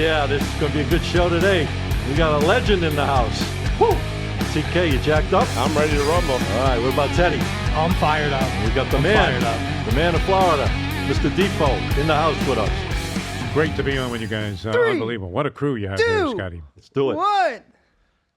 yeah, this is going to be a good show today. We got a legend in the house. Woo! TK, you jacked up? I'm ready to rumble. All right, what about Teddy? I'm fired up. We got the man of Florida, Mr. Defoe, in the house with us. Great to be on with you guys. Unbelievable. What a crew you have here, Scotty. Let's do it. What?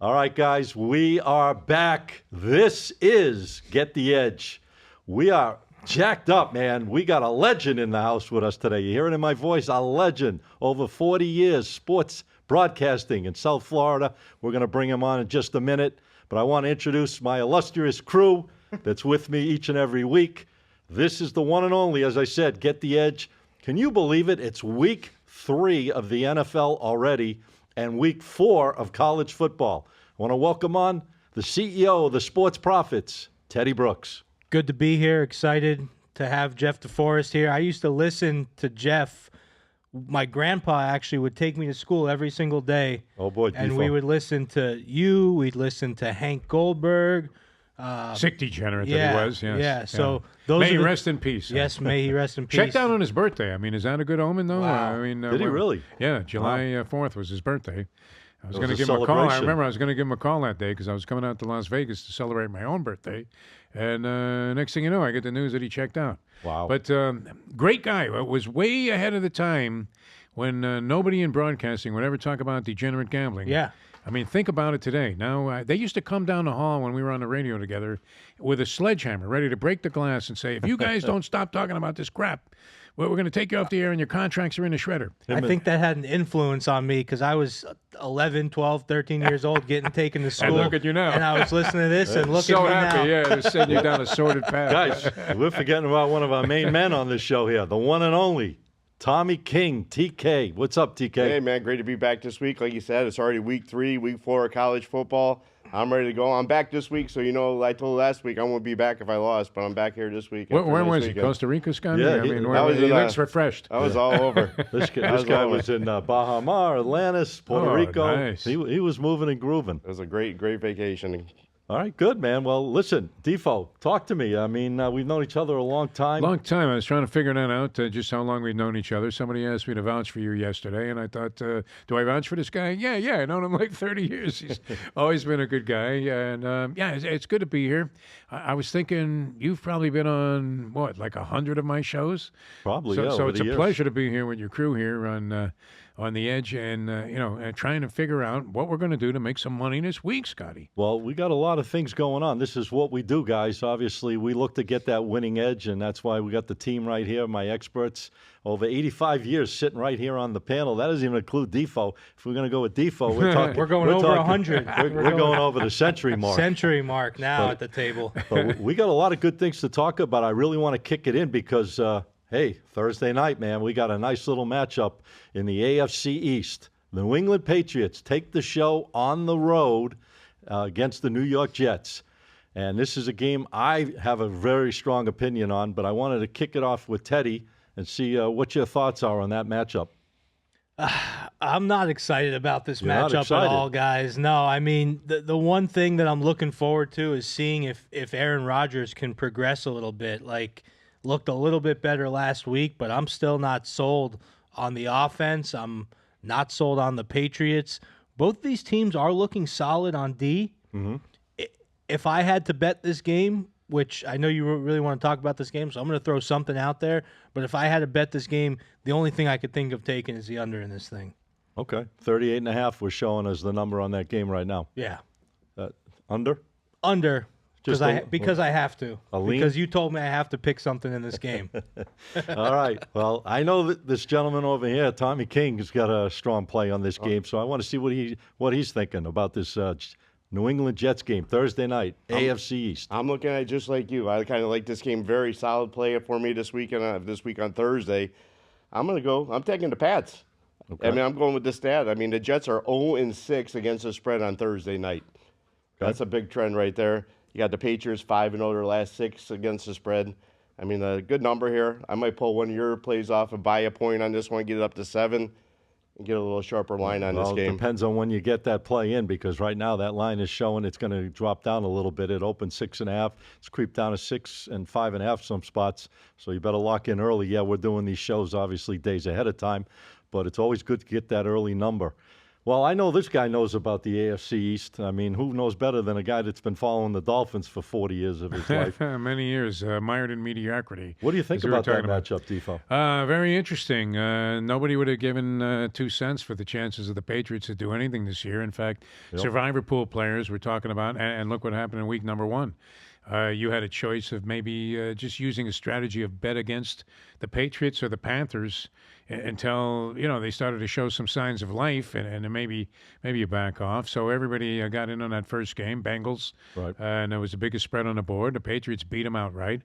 All right, guys, we are back. This is Get the Edge. We are jacked up, man. We got a legend in the house with us today. You hear it in my voice, a legend. Over 40 years, sports broadcasting in South Florida. We're going to bring him on in just a minute. But I want to introduce my illustrious crew that's with me each and every week. This is the one and only, as I said, Get the Edge. Can you believe it? It's week 3 of the NFL already and week 4 of college football. I want to welcome on the CEO of the Sports Prophets, Teddy Brooks. Good to be here. Excited to have Jeff DeForest here. I used to listen to Jeff. My grandpa actually would take me to school every single day. Oh, boy. And Defoe. we would listen to you. We'd listen to Hank Goldberg. Sick degenerate that he was. Yes. Yeah. So those may are he the- rest in peace. Yes, may he rest in peace. Checked out on his birthday. I mean, is that a good omen, though? Wow. I mean, Did he really? Yeah, July 4th was his birthday. I was It going to was a give him a call. I celebration. remember I was going to give him a call that day because I was coming out to Las Vegas to celebrate my own birthday. And next thing you know, I get the news that he checked out. Wow. But great guy. It was way ahead of the time when nobody in broadcasting would ever talk about degenerate gambling. Yeah. I mean, think about it today. Now, they used to come down the hall when we were on the radio together with a sledgehammer ready to break the glass and say, if you guys don't stop talking about this crap, well, we're going to take you off the air and your contracts are in the shredder. I think that had an influence on me because I was 11, 12, 13 years old getting taken to school. And look at you now. And I was listening to this and look So at me happy, now. yeah, they're sending you down a sordid path. Guys, we're forgetting about one of our main men on this show here, the one and only Tommy King, TK. What's up, TK? Hey, man, great to be back this week. Like you said, it's already week 3, week 4 of college football. I'm ready to go. I'm back this week, so I told last week I won't be back if I lost, but I'm back here this week. Where after a nice was he? weekend. Costa Rica, Scotty? Yeah, I he- mean, I was he in, looks refreshed. I was all over. This guy was in Baja Mar, Atlantis, Puerto Oh, Rico. nice. He was moving and grooving. It was a great vacation. All right, good, man. Well, listen, Defoe, talk to me. I mean, we've known each other a long time. Long time. I was trying to figure that out, just how long we'd known each other. Somebody asked me to vouch for you yesterday, and I thought, do I vouch for this guy? Yeah, I've known him like 30 years. He's always been a good guy. And, it's good to be here. I was thinking you've probably been on, like 100 of my shows? Probably, So, yeah. so over it's the a years. pleasure to be here with your crew here on the edge and trying to figure out what we're going to do to make some money this week, Scotty. Well, we got a lot of things going on. This is what we do, guys. Obviously, we look to get that winning edge, and that's why we got the team right here, my experts. Over 85 years sitting right here on the panel. That doesn't even include Defoe. If we're going to go with Defoe, we're talking. We're going over 100. We're going over the century mark. Century mark now at the table. But we got a lot of good things to talk about. I really want to kick it in because, hey, Thursday night, man, we got a nice little matchup in the AFC East. The New England Patriots take the show on the road against the New York Jets. And this is a game I have a very strong opinion on, but I wanted to kick it off with Teddy and see what your thoughts are on that matchup. I'm not excited about this You're not matchup at excited? all, guys. No, I mean, the one thing that I'm looking forward to is seeing if Aaron Rodgers can progress a little bit. Like, looked a little bit better last week, but I'm still not sold on the offense. I'm not sold on the Patriots. Both these teams are looking solid on D. Mm-hmm. If I had to bet this game, which I know you really want to talk about this game, so I'm going to throw something out there. But if I had to bet this game, the only thing I could think of taking is the under in this thing. Okay. 38.5 we're showing as the number on that game right now. Yeah. Under? Under. Just Because I have to. A lean? Because you told me I have to pick something in this game. All right. Well, I know that this gentleman over here, Tommy King, has got a strong play on this game, so I want to see what he's thinking about this New England Jets game Thursday night, AFC East. I'm looking at it just like you. I kind of like this game. Very solid play for me this week on Thursday. I'm taking the Pats. Okay. I mean, I'm going with the stat. I mean, the Jets are 0-6 against the spread on Thursday night. That's a big trend right there. You got the Patriots 5-0 their last 6 against the spread. I mean, a good number here. I might pull one of your plays off and buy a point on this one, get it up to 7. and get a little sharper line on this It game. depends on when you get that play in, because right now that line is showing it's going to drop down a little bit. It opened 6.5. It's creeped down to 6 and 5.5 some spots. So you better lock in early. Yeah, we're doing these shows obviously days ahead of time, but it's always good to get that early number. Well, I know this guy knows about the AFC East. I mean, who knows better than a guy that's been following the Dolphins for 40 years of his life? Many years, mired in mediocrity. What do you think as we were about that talking about. matchup, Defo? Very interesting. Nobody would have given 2 cents for the chances of the Patriots to do anything this year. In fact, survivor pool players we're talking about, and look what happened in week number 1. You had a choice of maybe just using a strategy of bet against the Patriots or the Panthers until they started to show some signs of life, and then maybe you back off. So everybody got in on that first game, Bengals, Right. And it was the biggest spread on the board. The Patriots beat them outright.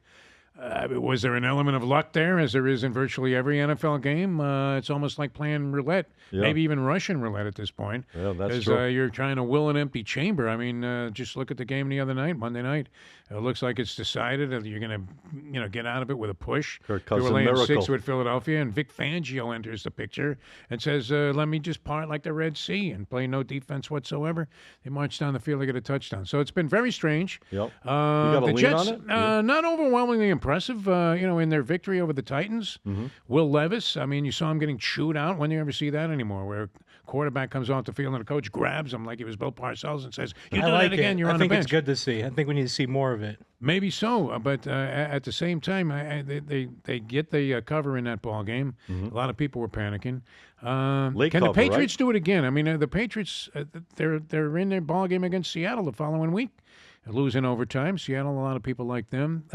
Was there an element of luck there, as there is in virtually every NFL game? It's almost like playing roulette, maybe even Russian roulette at this point. Yeah, that's As true. you're trying to will an empty chamber. I mean, just look at the game the other night, Monday night. It looks like it's decided that you're going to, get out of it with a push. Kirk They were Cousins laying miracle. 6 with Philadelphia, and Vic Fangio enters the picture and says, let me just part like the Red Sea and play no defense whatsoever. They march down the field, they get a touchdown. So it's been very strange. Yep. You got a The lean Jets, on it? not overwhelmingly impressive, in their victory over the Titans. Mm-hmm. Will Levis, I mean, you saw him getting chewed out. When do you ever see that anymore, where a quarterback comes off the field and the coach grabs him like he was Bill Parcells and says, you I do like that again, it. you're I on the think bench. it's good to see. I think we need to see more of it. Maybe so, but at the same time, they get the cover in that ball game. A lot of people were panicking. Late Can the cover, right? Patriots do it again? I mean, the Patriots they're in their ball game against Seattle the following week, losing overtime. Seattle, a lot of people like them.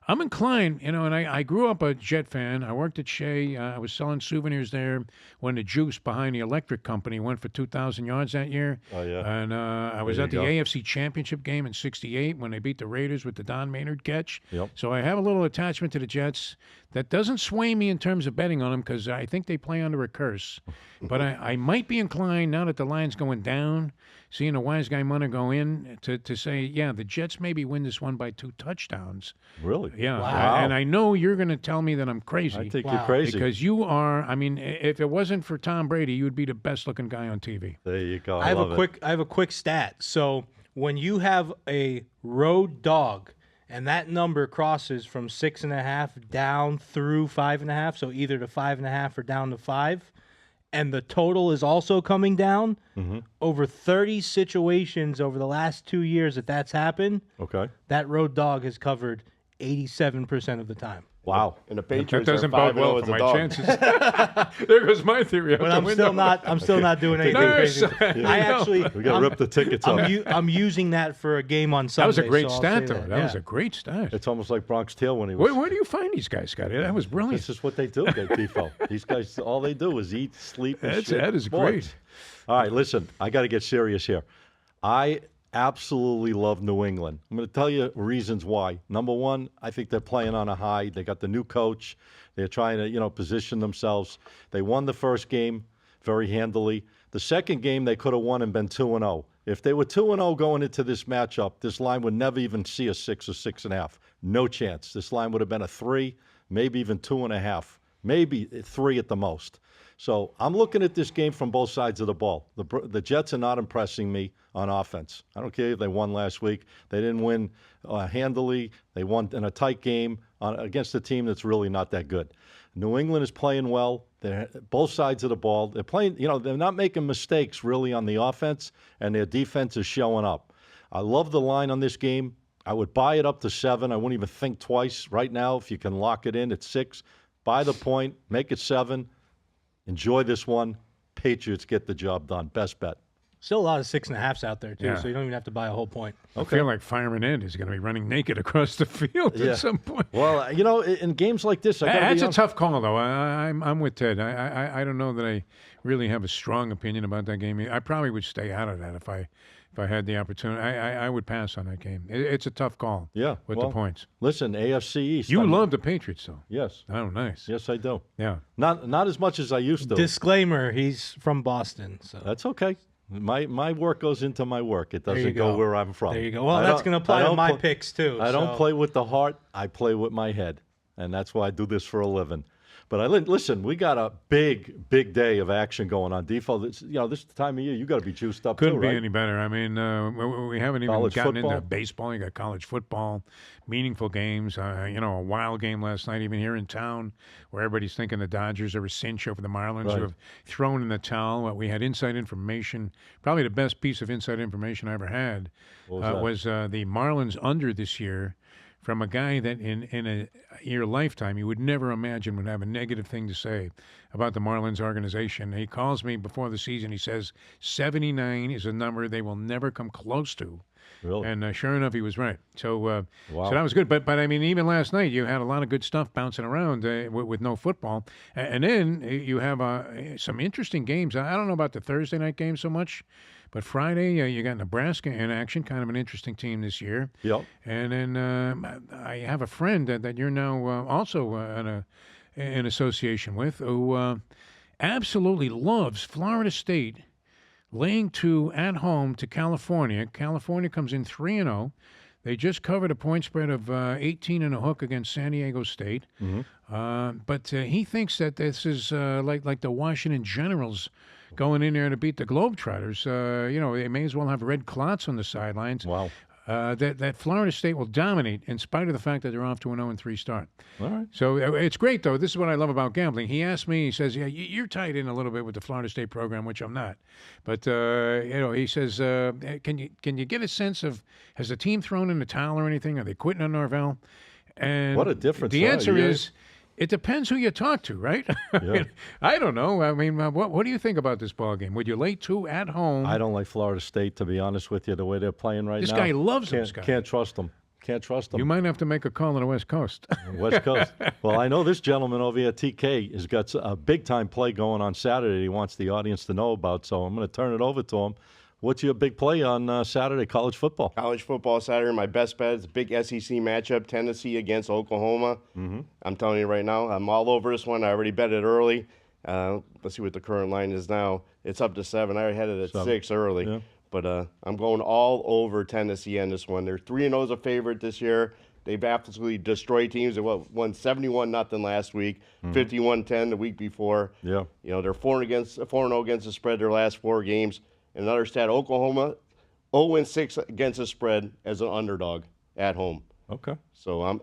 I'm inclined, and I grew up a Jet fan. I worked at Shea. I was selling souvenirs there when the juice behind the electric company went for 2,000 yards that year. Oh, yeah. And I was There at you the go. AFC Championship game in '68 when they beat the Raiders with the Don Maynard catch. Yep. So I have a little attachment to the Jets. That doesn't sway me in terms of betting on them because I think they play under a curse. But I might be inclined, now that the line's going down, seeing a wise guy money go in, to say, yeah, the Jets maybe win this one by 2 touchdowns. Really? Yeah. Wow. And I know you're going to tell me that I'm crazy. I think Wow. you're crazy. Because you are, I mean, if it wasn't for Tom Brady, you would be the best looking guy on TV. There you go. I have love it. I have a quick stat. So when you have a road dog and that number crosses from 6.5 down through 5.5, so either to 5.5 or down to 5, and the total is also coming down, over 30 situations over the last 2 years that's happened, Okay. that road dog has covered 87% of the time. Wow. And the That Patriots doesn't are 5-0 bode well as for a my dog. chances. There goes my theory out But the I'm window. still not doing anything Nice. crazy. I actually, We got to rip the tickets up. I'm using that for a game on Sunday. That was a great so I'll stat, say though. that. That was Yeah. a great stat. It's almost like Bronx Tale when he was. Where do you find these guys, Scotty? That was brilliant. This is what they do, Defo. These guys, all they do is eat, sleep, and shit. That is sports. great. All right, listen, I got to get serious here. I absolutely love New England. I'm going to tell you reasons why. Number one, I think they're playing on a high. They got the new coach. They're trying to, position themselves. They won the first game very handily. The second game they could have won and been 2-0. If they were 2-0 going into this matchup, this line would never even see a 6 or 6.5. No chance. This line would have been a 3, maybe even 2.5, maybe 3 at the most. So I'm looking at this game from both sides of the ball. The Jets are not impressing me on offense. I don't care if they won last week. They didn't win handily. They won in a tight game against a team that's really not that good. New England is playing well. They're both sides of the ball. They're playing, they're not making mistakes really on the offense, and their defense is showing up. I love the line on this game. I would buy it up to 7. I wouldn't even think twice right now. If you can lock it in at 6, buy the point, make it 7. Enjoy this one. Patriots get the job done. Best bet. Still a lot of 6.5s out there, too, Yeah. so you don't even have to buy a whole point. I feel like Fireman Ed is going to be running naked across the field Yeah. at some point. Well, in games like this, I gotta That's be a tough call, though. I'm with Ted. I don't know that I really have a strong opinion about that game. I probably would stay out of that if I had the opportunity. I would pass on that game. It's a tough call. Yeah, with well, the points. Listen, AFC East. You I mean, love the Patriots, though. Yes. Oh, nice. Yes, I do. Yeah. Not as much as I used to. Disclaimer, he's from Boston, so That's okay. My work goes into my work. It There you doesn't go go. where I'm from. there you go. Well, I that's don't- going to apply I to don't my pl- picks, too. I don't so- play with the heart. I play with my head. And that's why I do this for a living. But listen, we got a big day of action going on. Defo, this time of year, you got to be juiced up Couldn't too, be right? any better. I mean, we haven't even College gotten football. into baseball. You got college football, meaningful games. A wild game last night, even here in town, where everybody's thinking the Dodgers are a cinch over the Marlins, Right. who have thrown in the towel. Well, we had inside information. Probably the best piece of inside information I ever had was the Marlins under this year, from a guy that in your lifetime you would never imagine would have a negative thing to say about the Marlins organization. He calls me before the season. He says 79 is a number they will never come close to. Really? And sure enough, he was right. So, Wow. so that was good. But I mean, even last night, you had a lot of good stuff bouncing around with no football. And then you have some interesting games. I don't know about the Thursday night game so much, but Friday you got Nebraska in action, kind of an interesting team this year. Yep. And then I have a friend that you're now also in association with who absolutely loves Florida State laying 2 at home to California. California comes in 3-0. They just covered a point spread of 18 and a hook against San Diego State. But he thinks that this is like the Washington Generals going in there to beat the Globetrotters. They may as well have red clots on the sidelines. Wow. That Florida State will dominate in spite of the fact that they're off to an 0-3 start. All right. So it's great, though. This is what I love about gambling. He asked me, he says, yeah, you're tied in a little bit with the Florida State program, which I'm not. But, he says, can you get a sense of, has the team thrown in the towel or anything? Are they quitting on Norvell? And What a difference, The huh? answer Yeah. is, it depends who you talk to, right? Yeah. I don't know. I mean, what do you think about this ball game? Would you lay 2 at home? I don't like Florida State, to be honest with you, the way they're playing right This now. guy loves them, can't, Scott. Can't trust them. Can't trust them. You might have to make a call on the West Coast. West Coast. Well, I know this gentleman over here, TK, has got a big-time play going on Saturday he wants the audience to know about, so I'm going to turn it over to him. What's your big play on Saturday, college football? College football Saturday, my best bet is a big SEC matchup, Tennessee against Oklahoma. I'm telling you right now, I'm all over this one. I already bet it early. Let's see what the current line is now. It's up to 7. I already had it at 6 early. Yeah. But I'm going all over Tennessee on this one. They're 3-0 as a favorite this year. They've absolutely destroyed teams. They won 71-0 last week, 51-10 the week before. Yeah. They're 4-0 against the spread their last 4 games. And another stat, Oklahoma 0-6 against the spread as an underdog at home. Okay. So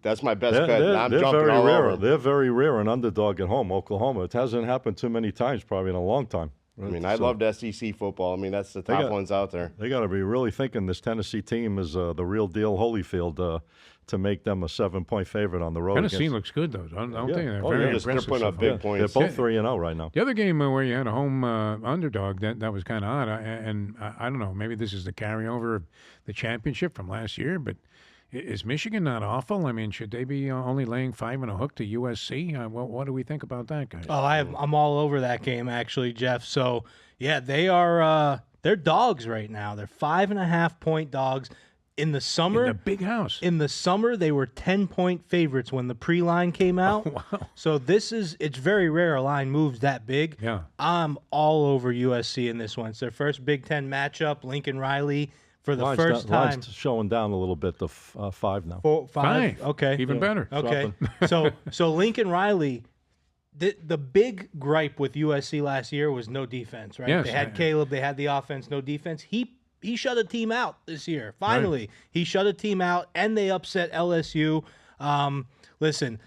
that's my best bet. I'm they're jumping very all rare. over. They're very rare, an underdog at home, Oklahoma. It hasn't happened too many times, probably in a long time. I mean, I loved SEC football. I mean, that's the top ones out there. They got to be really thinking this Tennessee team is the real deal Holyfield to make them a 7-point favorite on the road. Tennessee looks good, though, don't they? They're Oh, very yeah. They're impressive. putting so up far. big They're points. both 3-0 right now. The other game where you had a home underdog, that was kind of odd. I don't know, maybe this is the carryover of the championship from last year, but is Michigan not awful? I mean, should they be only laying 5 and a hook to USC? What do we think about that, guys? Oh, I'm all over that game, actually, Jeff. So, yeah, they're dogs right now. They're 5.5-point dogs. In the summer, In the big house. In the summer, they were 10-point favorites when the pre-line came out. Wow. So it's very rare a line moves that big. Yeah. I'm all over USC in this one. It's their first Big Ten matchup. Lincoln Riley for the first time. Line's showing down a little bit to 5 now. 5. Okay. Even better. Okay. So Lincoln Riley, the big gripe with USC last year was no defense, right? Yes, They had Caleb, they had the offense, no defense. He shut a team out this year. Finally, he shut a team out, and they upset LSU. Listen,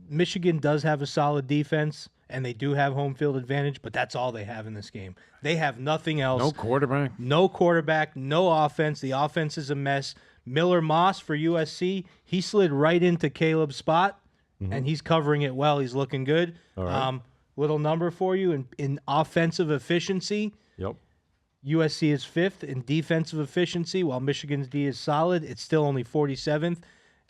Michigan does have a solid defense, and they do have home field advantage, but that's all they have in this game. They have nothing else. No quarterback. No quarterback, no offense. The offense is a mess. Miller Moss for USC, he slid right into Caleb's spot, and he's covering it well. He's looking good. All right. Little number for you in offensive efficiency. Yep. USC is 5th in defensive efficiency, while Michigan's D is solid. It's still only 47th.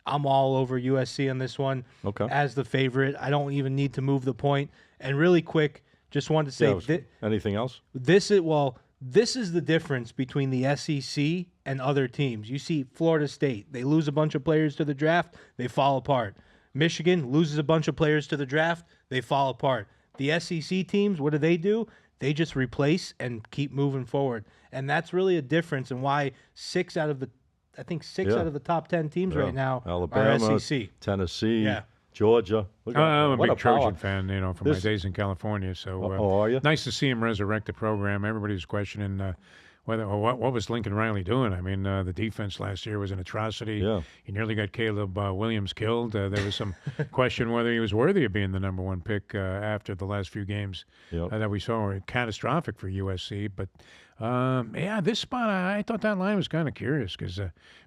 I'm all over USC on this one as the favorite. I don't even need to move the point. And really quick, just wanted to say anything else? This is the difference between the SEC and other teams. You see Florida State, they lose a bunch of players to the draft, they fall apart. Michigan loses a bunch of players to the draft, they fall apart. The SEC teams, what do? They just replace and keep moving forward. And that's really a difference in why 6 out of the top 10 teams right now Alabama, are SEC. Tennessee, Georgia. I'm a what big Trojan power. fan, from my days in California. So are you? nice to see him resurrect the program. Everybody was questioning what was Lincoln Riley doing. I mean, the defense last year was an atrocity. Yeah. He nearly got Caleb Williams killed. There was some question whether he was worthy of being the number one pick after the last few games that we saw were catastrophic for USC. But this spot, I thought that line was kind of curious because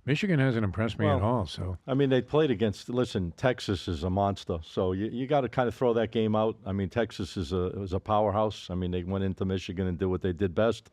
Michigan hasn't impressed me at all. So I mean, they played against. Listen, Texas is a monster, so you got to kind of throw that game out. I mean, Texas is a powerhouse. I mean, they went into Michigan and did what they did best,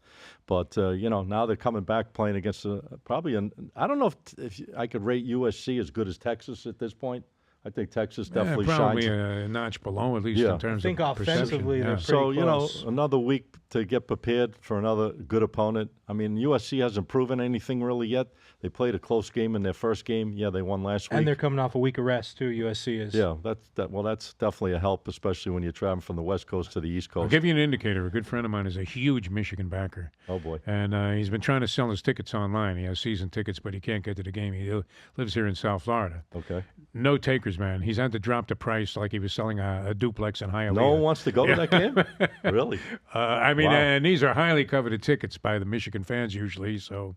but now they're coming back playing against I don't know if I could rate USC as good as Texas at this point. I think Texas definitely probably shines. a notch below, at least in terms I think of offensively they're perception. pretty close. Another week to get prepared for another good opponent. I mean, USC hasn't proven anything really yet. They played a close game in their first game. Yeah, they won last week. And they're coming off a week of rest too. USC is. Yeah, that's definitely a help, especially when you're traveling from the West Coast to the East Coast. I'll give you an indicator. A good friend of mine is a huge Michigan backer. Oh boy! And he's been trying to sell his tickets online. He has season tickets, but he can't get to the game. He lives here in South Florida. Okay. No takers, man. He's had to drop the price like he was selling a duplex in Hialeah. No one wants to go to that game? Really? And these are highly coveted tickets by the Michigan fans usually, so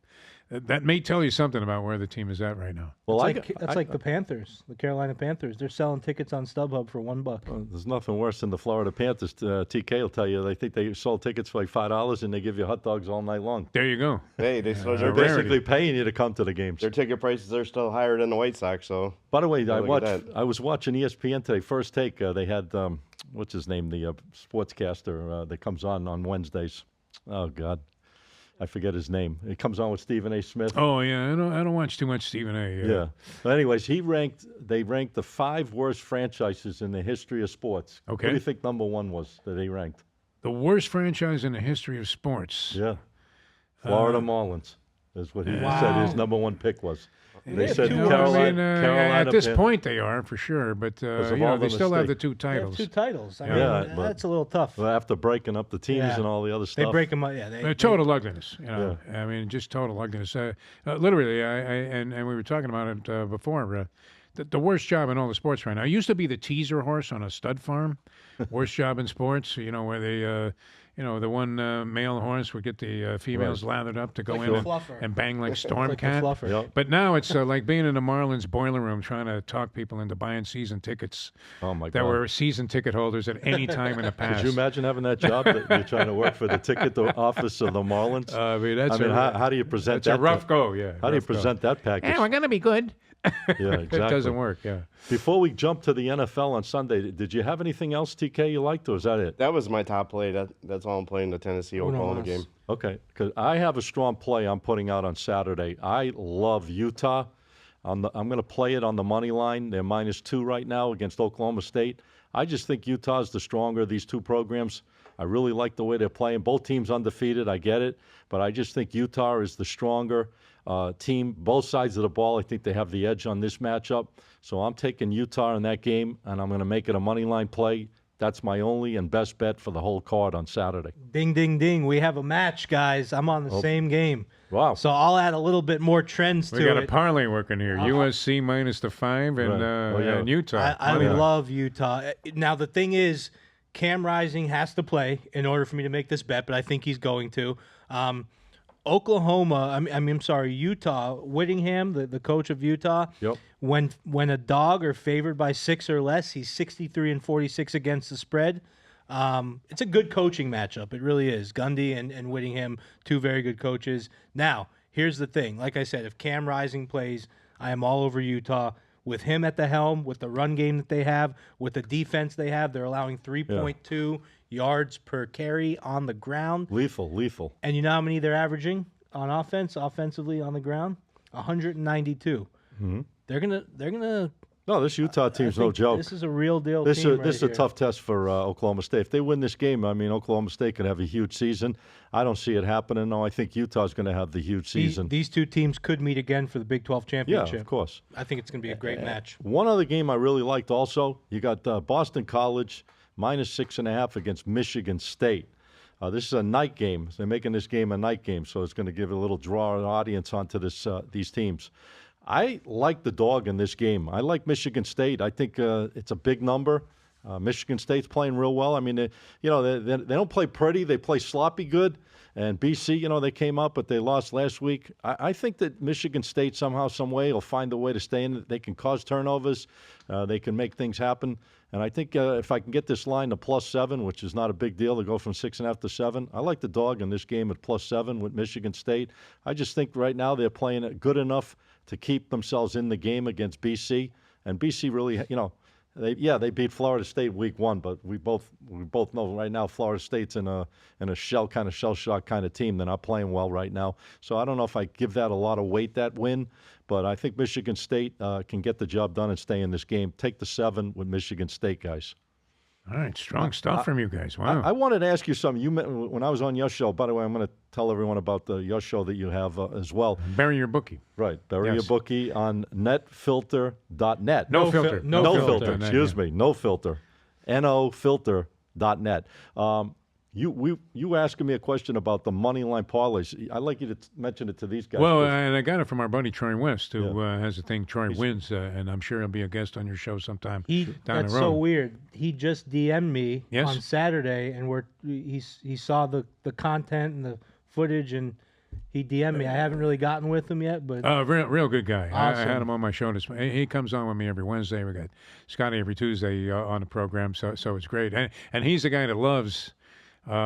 that may tell you something about where the team is at right now. Well, that's like the Panthers, the Carolina Panthers. They're selling tickets on StubHub for $1. There's nothing worse than the Florida Panthers. TK will tell you they think they sold tickets for like $5 and they give you hot dogs all night long. There you go. Hey, They're basically paying you to come to the games. Their ticket prices are still higher than the White Sox. So, by the way, look at that. I was watching ESPN today. First Take. They had what's his name, the sportscaster that comes on Wednesdays. Oh God. I forget his name. It comes on with Stephen A. Smith. Oh yeah, I don't watch too much Stephen A. Yeah. But anyways, they ranked the 5 worst franchises in the history of sports. Okay. What do you think number 1 was that they ranked? The worst franchise in the history of sports. Yeah. Florida Marlins is what he said his number 1 pick was. They said Carolina. At this point, they are for sure, but they still have the 2 titles. They have 2 titles. I mean, but that's a little tough. After breaking up the teams and all the other stuff, They break them up. Yeah, total ugliness. I mean, just total ugliness. Literally, and we were talking about it before. The worst job in all the sports right now. It used to be the teaser horse on a stud farm. Worst job in sports. Where they. The one male horse would get the females lathered up to go in and bang like Stormcat. Like But now it's like being in the Marlins boiler room trying to talk people into buying season tickets that were season ticket holders at any time in the past. Could you imagine having that job that you're trying to work for the ticket office of the Marlins? How do you present that? It's a rough go, yeah. How do you present that package? Yeah, we're going to be good. Yeah, exactly. It doesn't work, yeah. Before we jump to the NFL on Sunday, did you have anything else, TK, you liked, or is that it? That was my top play. That's all I'm playing, the Tennessee-Oklahoma game. Okay, because I have a strong play I'm putting out on Saturday. I love Utah. I'm going to play it on the money line. They're -2 right now against Oklahoma State. I just think Utah's the stronger of these 2 programs. I really like the way they're playing. Both teams undefeated, I get it. But I just think Utah is the stronger team. Both sides of the ball, I think they have the edge on this matchup. So I'm taking Utah in that game, and I'm going to make it a money line play. That's my only and best bet for the whole card on Saturday. Ding, ding, ding. We have a match, guys. I'm on the same game. Wow. So I'll add a little bit more trends to it. We got a parlay working here. USC -5 and Utah. I love Utah. Now, the thing is, Cam Rising has to play in order for me to make this bet, but I think he's going to. Utah, Whittingham, the coach of Utah, when a dog are favored by 6 or less, he's 63-46 against the spread. It's a good coaching matchup. It really is. Gundy and Whittingham, 2 very good coaches. Now, here's the thing. Like I said, if Cam Rising plays, I am all over Utah. With him at the helm, with the run game that they have, with the defense they have, they're allowing 3.2 yards per carry on the ground. Lethal. And you know how many they're averaging on offensively on the ground? 192. Mm-hmm. They're gonna. No, this Utah team's no joke. This is a real deal. This is a tough test for Oklahoma State. If they win this game, I mean, Oklahoma State could have a huge season. I don't see it happening. No, I think Utah's going to have the huge season. These 2 teams could meet again for the Big 12 championship. Yeah, of course. I think it's going to be a great match. One other game I really liked also, you got Boston College -6.5 against Michigan State. This is a night game. They're making this game a night game, so it's going to give a little draw an audience onto these teams. I like the dog in this game. I like Michigan State. I think it's a big number. Michigan State's playing real well. I mean, they don't play pretty. They play sloppy good. And BC, they came up, but they lost last week. I think that Michigan State somehow, some way, will find a way to stay in. They can cause turnovers. They can make things happen. And I think if I can get this line to +7, which is not a big deal to go from 6.5 to 7, I like the dog in this game at +7 with Michigan State. I just think right now they're playing it good enough to keep themselves in the game against BC. And BC really, they beat Florida State week 1, but we both know right now Florida State's in a shell shock kind of team. They're not playing well right now. So I don't know if I give that a lot of weight, that win, but I think Michigan State can get the job done and stay in this game. Take the 7 with Michigan State, guys. All right, strong stuff from you guys. Wow. I wanted to ask you something. When I was on your show, by the way, I'm going to tell everyone about your show that you have as well. Bury Your Bookie. Right. Bury Your Bookie on netfilter.net. No filter. No filter. Excuse me. No filter. nofilter.net. You asking me a question about the Moneyline Parlays. I'd like you to mention it to these guys. Well, and I got it from our buddy Troy West, who has a thing, Troy Wins, and I'm sure he'll be a guest on your show sometime down the road. That's so weird. He just DM'd me on Saturday, and he saw the content and the footage, and he DM'd me. I haven't really gotten with him yet, but real good guy. Awesome. I had him on my show. He comes on with me every Wednesday. We got Scotty every Tuesday on the program, so it's great. And he's the guy that loves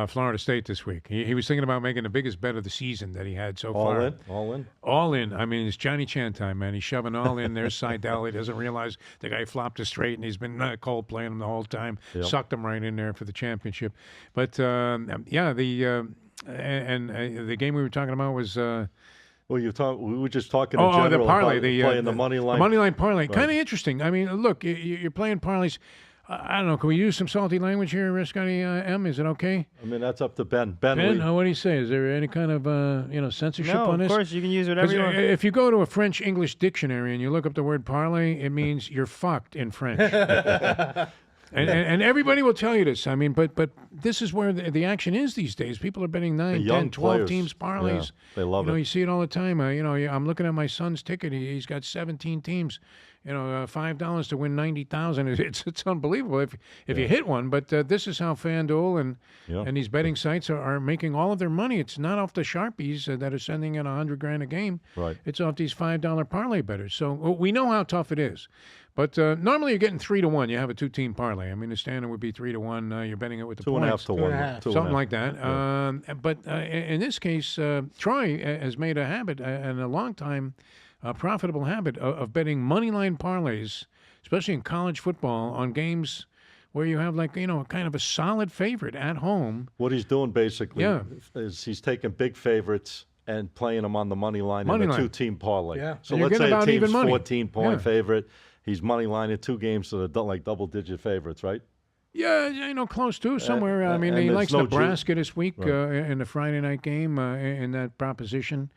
Florida State this week. He was thinking about making the biggest bet of the season that he had so far. All in. I mean, it's Johnny Chan time, man. He's shoving all in. There's Seidel. He doesn't realize the guy flopped it straight, and he's been cold playing him the whole time. Yep. Sucked him right in there for the championship. But the game we were talking about was. Well, we were just talking in general the parlay, about playing the money line. The money line parlay, kind of interesting. I mean, look, you're playing parlays. I don't know. Can we use some salty language here, Scotty M? Is it okay? I mean, that's up to Ben. Ben, what do you say? Is there any kind of censorship on this? Of course, you can use whatever you want. If you go to a French-English dictionary and you look up the word parlay, it means you're fucked in French. And everybody will tell you this. I mean, but this is where the action is these days. People are betting 9, 10, 12 teams parlays. Yeah, they love it. You see it all the time. I'm looking at my son's ticket. He's got 17 teams. $5 to win 90,000. It's unbelievable if you hit one. But this is how FanDuel and these betting sites are making all of their money. It's not off the Sharpies that are sending in $100,000 a game. Right. It's off these $5 parlay bettors. So we know how tough it is. But normally you're getting 3 to 1. You have a 2-team parlay. I mean, the standard would be 3 to 1. You're betting it with the 2.5 to 1. 2.5. Something like that. Yeah. But in this case, Troy has made a habit and a long time. A profitable habit of betting moneyline parlays, especially in college football, on games where you have kind of a solid favorite at home. What he's doing basically is he's taking big favorites and playing them on the money line in a 2-team parlay. Yeah. So let's say a team's 14-point favorite. He's money lining 2 games so they're like double-digit favorites, right? Yeah, somewce to somewhere. I mean, he likes Nebraska this week in the Friday night game in that proposition.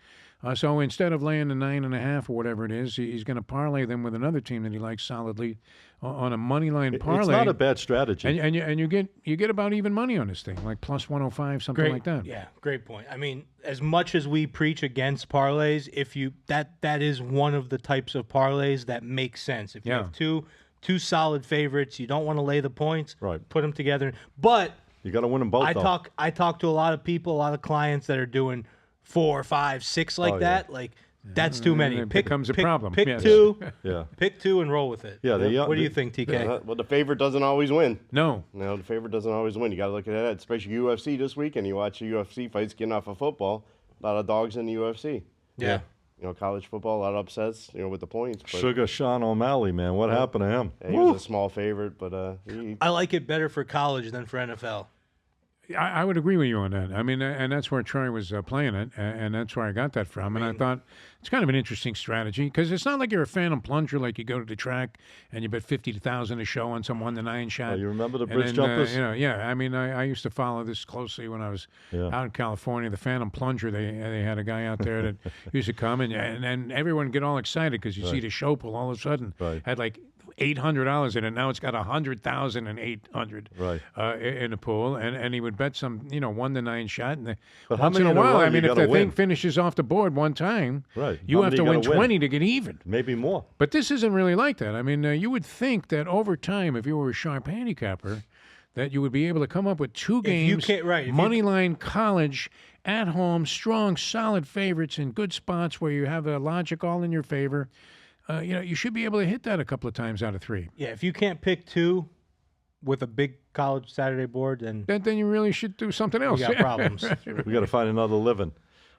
So instead of laying the 9.5 or whatever it is, he's going to parlay them with another team that he likes solidly on a money line parlay. It's not a bad strategy, and you get about even money on this thing, like plus 105, something like that. Yeah, great point. I mean, as much as we preach against parlays, if that is one of the types of parlays that makes sense. If you have two solid favorites, you don't want to lay the points. Right. Put them together, but you got to win them both. I talk to a lot of people, a lot of clients that are doing 4, 5, 6 like that. Yeah. Like that's too many. It becomes a problem. Pick 2. Yeah. Pick 2 and roll with it. Yeah. What do you think, TK? Well, the favorite doesn't always win. No, the favorite doesn't always win. You got to look at that, especially UFC this week, and you watch the UFC fights getting off of football. A lot of dogs in the UFC. Yeah. College football, a lot of upsets, with the points. But, Sugar Sean O'Malley, man. What happened to him? Yeah, he was a small favorite, but I like it better for college than for NFL. I would agree with you on that. I mean, and that's where Troy was playing it, and that's where I got that from. And I thought it's kind of an interesting strategy because it's not like you're a phantom plunger, like you go to the track and you bet 50,000 a show on some 1-9 shot. Oh, you remember the bridge jumpers? I mean, I used to follow this closely when I was out in California. The phantom plunger, they had a guy out there that used to come and everyone get all excited because you see the show pull all of a sudden had like $800 in it. Now it's got 100,800 Right. In the pool, and he would bet some 1 to 9 shot. And But how once in many a in a while, row I you mean, if gotta the thing win? finishes off the board one time, Right. you How have many to you win gotta win? 20 to get even. Maybe more. But this isn't really like that. I mean, you would think that over time, if you were a sharp handicapper, that you would be able to come up with 2 games, you can't- right, if you- Moneyline college, at home, strong, solid favorites in good spots where you have the logic all in your favor. You should be able to hit that a couple of times out of 3. Yeah, if you can't pick 2 with a big college Saturday board, then Then you really should do something else. you got problems. We got to find another living.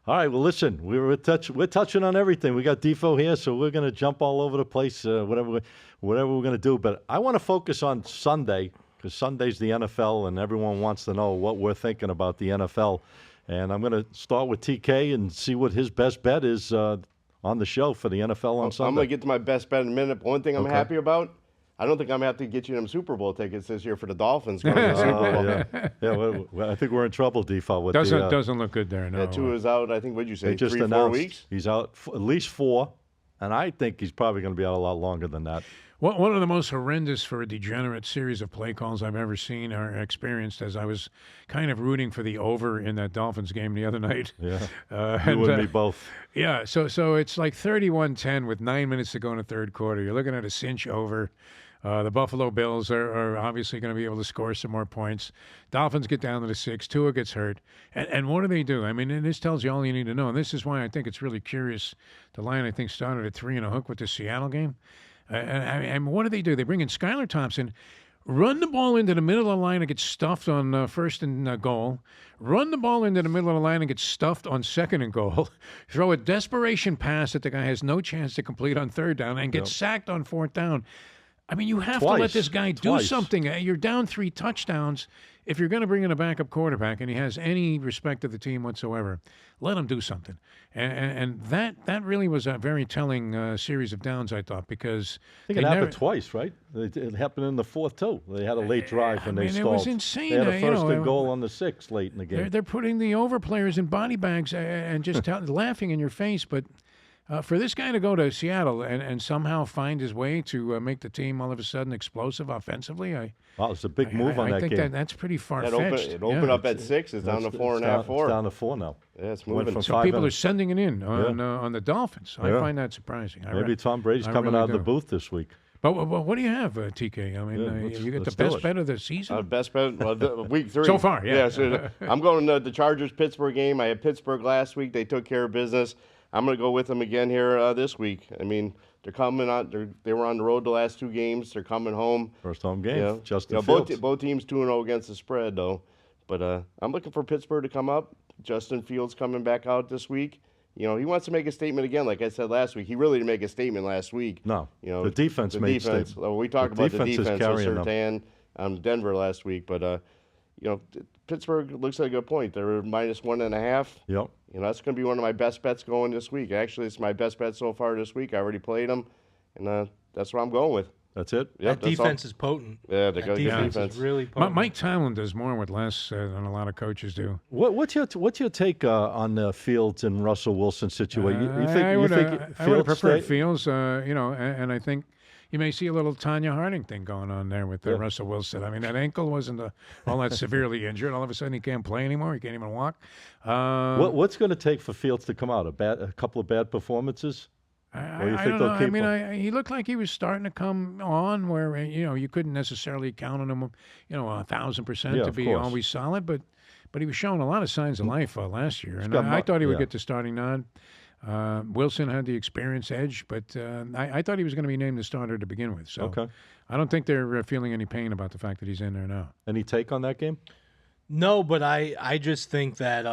All right. Well, listen, we're touching on everything. We got Defo here, so we're going to jump all over the place, whatever we're going to do. But I want to focus on Sunday because Sunday's the NFL, and everyone wants to know what we're thinking about the NFL. And I'm going to start with TK and see what his best bet is on the show for the NFL on Sunday. I'm going to get to my best bet in a minute. But one thing I'm happy about, I don't think I'm going to have to get you them Super Bowl tickets this year for the Dolphins going to the Super Bowl. Well, I think we're in trouble, Defo. With Doesn't look good there. No. Yeah, Tua is out, I think, what did you say, they just 3-4 announced weeks? he's out at least 4, and I think he's probably going to be out a lot longer than that. One of the most horrendous for a degenerate series of play calls I've ever seen or experienced, as I was kind of rooting for the over in that Dolphins game the other night. Yeah, you and me both. Yeah, so it's like 31-10 with 9 minutes to go in the third quarter. You're looking at a cinch over. The Buffalo Bills are obviously going to be able to score some more points. Dolphins get down to the 6. Tua gets hurt. And what do? I mean, and this tells you all you need to know. And this is why I think it's really curious. The line, I think, started at 3 and a hook with the Seattle game. And what do? They bring in Skyler Thompson, run the ball into the middle of the line and get stuffed on first and goal, run the ball into the middle of the line and get stuffed on second and goal, throw a desperation pass that the guy has no chance to complete on third down, and get sacked on fourth down. I mean, you have to let this guy do something. You're down 3 touchdowns. If you're going to bring in a backup quarterback and he has any respect of the team whatsoever, let him do something. And that really was a very telling series of downs, I thought, because I think it happened twice, right? It happened in the fourth too. They had a late drive and they stalled. It was insane. They had a first and goal on the 6th late in the game. They're putting the over players in body bags and just laughing in your face, but. For this guy to go to Seattle and somehow find his way to make the team all of a sudden explosive offensively, wow, it's a big move on that game. I think that's pretty far-fetched. It opened up at 6. It's down to 4.5, 4. It's down to 4 now. Yeah, it's moving. So people are sending it in on the Dolphins. I find that surprising. Maybe Tom Brady's coming out of the booth this week. But what do you have, TK? I mean, you get the best bet of the season? Best bet, week 3. So far, yeah. So I'm going to the Chargers-Pittsburgh game. I had Pittsburgh last week. They took care of business. I'm going to go with them again here this week. I mean, they're coming on. They were on the road the last 2 games. They're coming home. First home game. Justin Fields. Both teams 2-0 against the spread, though. But I'm looking for Pittsburgh to come up. Justin Fields coming back out this week. He wants to make a statement again. Like I said last week, he really didn't make a statement last week. No. The defense made statement. We talked about the defense with Surtain on Denver last week, but Pittsburgh looks like a good point. They're -1.5. Yep. That's going to be one of my best bets going this week. Actually, it's my best bet so far this week. I already played them, and that's what I'm going with. That's it? Yep, that defense is potent. Yeah, they got good defense defense. is really potent. Mike Tomlin does more with less than a lot of coaches do. What's your take on the Fields and Russell Wilson situation? I would have preferred stay? Fields, and I think you may see a little Tanya Harding thing going on there with Russell Wilson. I mean, that ankle wasn't all that severely injured. All of a sudden, he can't play anymore. He can't even walk. What's going to take for Fields to come out? A couple of bad performances? I don't know. I mean, he looked like he was starting to come on where, you couldn't necessarily count on him, 1,000% to be always solid, but he was showing a lot of signs of life last year. And I thought he would get the starting nod. Wilson had the experience edge, but I thought he was going to be named the starter to begin with. So I don't think they're feeling any pain about the fact that he's in there now. Any take on that game? No, but I just think that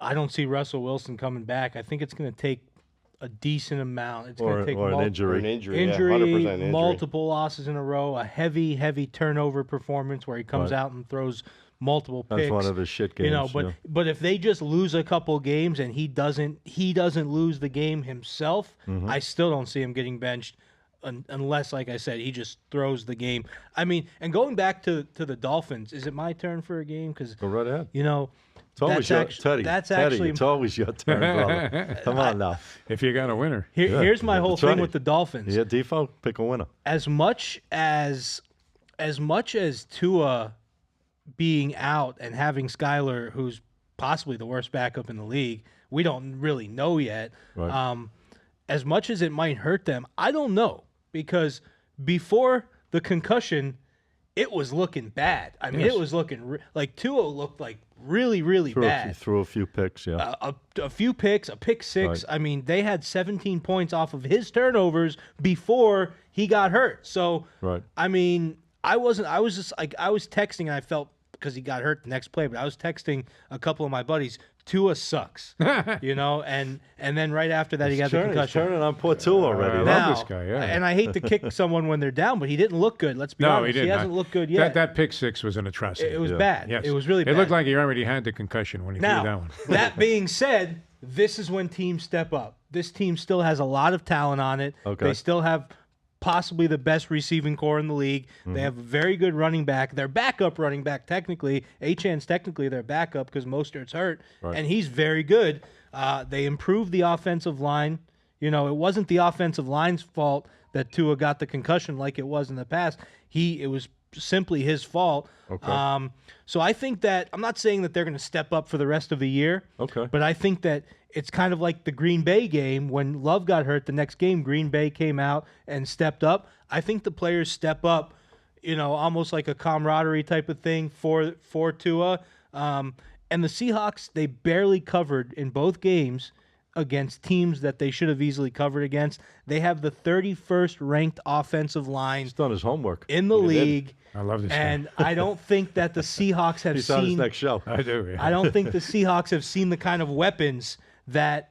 I don't see Russell Wilson coming back. I think it's going to take a decent amount. It's going to take an injury. An injury, 100% injury. Multiple losses in a row, a heavy turnover performance where he comes out and throws multiple picks. That's one of his shit games. But if they just lose a couple games and he doesn't lose the game himself, I still don't see him getting benched unless, like I said, he just throws the game. I mean, and going back to the Dolphins, is it my turn for a game? Because Go right ahead. you know, It's always your Teddy. That's Teddy, actually it's always your turn, brother. Come on now. If you got a winner. here's my whole That's thing right. with the Dolphins. Yeah, Defo, pick a winner. As much as Tua being out and having Skyler, who's possibly the worst backup in the league, we don't really know yet. Right. As much as it might hurt them, I don't know, because before the concussion, it was looking bad. I mean, Yes. it was looking like Tua looked like really, really bad. Threw a few picks, yeah. A few picks, a pick six. Right. I mean, they had 17 points off of his turnovers before he got hurt. So, Right. I mean, I was texting, and I felt, because he got hurt the next play, but I was texting a couple of my buddies, Tua sucks, and then right after that he got the He's concussion. turning on poor Tua already. I Now, love this guy, yeah. And I hate to kick someone when they're down, but he didn't look good. Let's be No, honest. he didn't. Hasn't looked good yet. That pick six was an atrocity. It was Yeah. bad. Yes. It was really bad. It looked like he already had the concussion when he threw that Now, one. that being said, this is when teams step up. This team still has a lot of talent on it. Okay. They still have possibly the best receiving core in the league. They have a very good running back. Their backup running back, technically, Achan's technically their backup because Mostert's hurt, and he's very good. They improved the offensive line. It wasn't the offensive line's fault that Tua got the concussion like it was in the past. It was simply his fault. Okay. So I think that, I'm not saying that they're going to step up for the rest of the year. Okay. But I think that it's kind of like the Green Bay game. When Love got hurt the next game, Green Bay came out and stepped up. I think the players step up, almost like a camaraderie type of thing for Tua. And the Seahawks, they barely covered in both games against teams that they should have easily covered against. They have the 31st ranked offensive line He's done his homework. in the league. I love this guy. And I don't think that the Seahawks have He's on his seen. next show. I do, yeah. I don't think the Seahawks have seen the kind of weapons that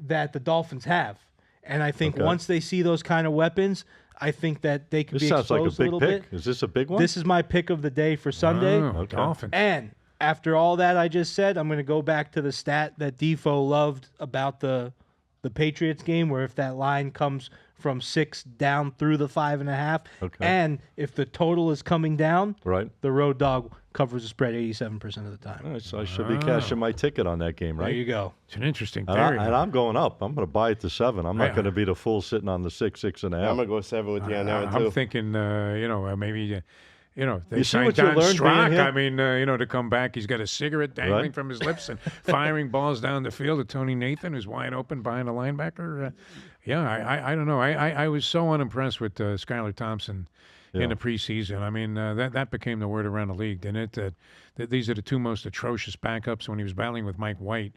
the Dolphins have. And I think Okay. once they see those kind of weapons, I think that they could This be sounds like a exposed a big little pick. bit. Is this a big one? This is my pick of the day for Sunday. Oh, Dolphins. And after all that I just said, I'm going to go back to the stat that Defo loved about the Patriots game, where if that line comes from 6 down through the 5.5, Okay. and if the total is coming down, Right. the road dog covers the spread 87% of the time. All right, so I should be cashing my ticket on that game, There right? you go. It's an interesting And, theory. I'm going up. I'm going to buy it to 7. I'm not Yeah. going to be the fool sitting on the 6.5. I'm gonna go 7 with you on that one too. I'm thinking, maybe, they You see signed what you Don learned being Strock. here? I mean, to come back, he's got a cigarette dangling Right. from his lips and firing balls down the field at Tony Nathan, who's wide open behind a linebacker. I don't know. I was so unimpressed with Skyler Thompson in the preseason. I mean, that became the word around the league, didn't it? That these are the two most atrocious backups when he was battling with Mike White.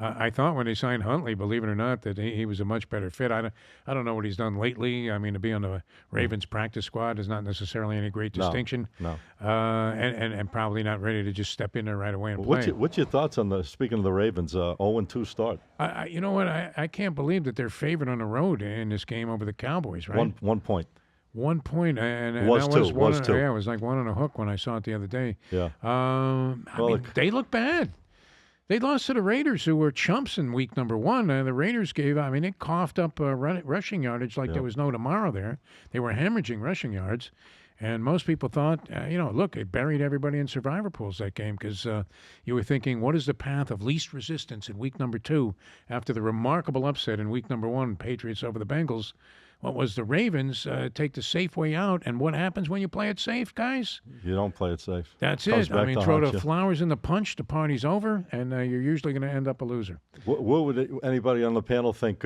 I thought when they signed Huntley, believe it or not, that he was a much better fit. I don't know what he's done lately. I mean, to be on the Ravens practice squad is not necessarily any great distinction. No. And probably not ready to just step in there right away and play. What's your thoughts on speaking of the Ravens, 0-2 start? You know what? I can't believe that they're favored on the road in this game over the Cowboys, right? 1 point. 1 point, and Was that two, was one. was two. Yeah, it was like one on a hook when I saw it the other day. Yeah. I mean, they look bad. They lost to the Raiders, who were chumps in week number 1. The Raiders they coughed up rushing yardage like there was no tomorrow there. They were hemorrhaging rushing yards. And most people thought, look, it buried everybody in survivor pools that game because you were thinking, what is the path of least resistance in week number 2 after the remarkable upset in week number 1, Patriots over the Bengals? What was the Ravens take the safe way out? And what happens when you play it safe, guys? You don't play it safe. That's Comes it. I back mean, to throw haunt the you. flowers in the punch, the party's over, and you're usually going to end up a loser. What would anybody on the panel think?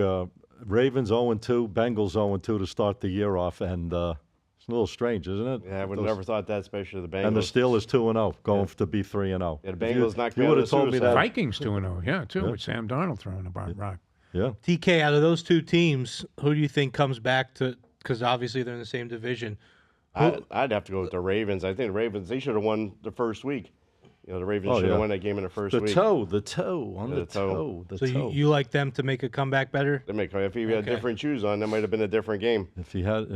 Ravens 0-2, Bengals 0-2 to start the year off, and it's a little strange, isn't it? Yeah, I would have never thought that, especially the Bengals. And the Steelers 2-0, going to be 3-0. Yeah, the Bengals knocked me You out would of have told me suicide. that. Vikings 2-0, yeah, too, with Sam Darnold throwing the rock. Yeah. TK, out of those two teams, who do you think comes back to? Because obviously they're in the same division. I'd have to go with the Ravens. I think the Ravens, they should have won the first week. The Ravens should have won that game in the first week. The toe on Yeah, the the toe. toe. The So toe. you like them to make a comeback better? If he had different shoes on, that might have been a different game. If he had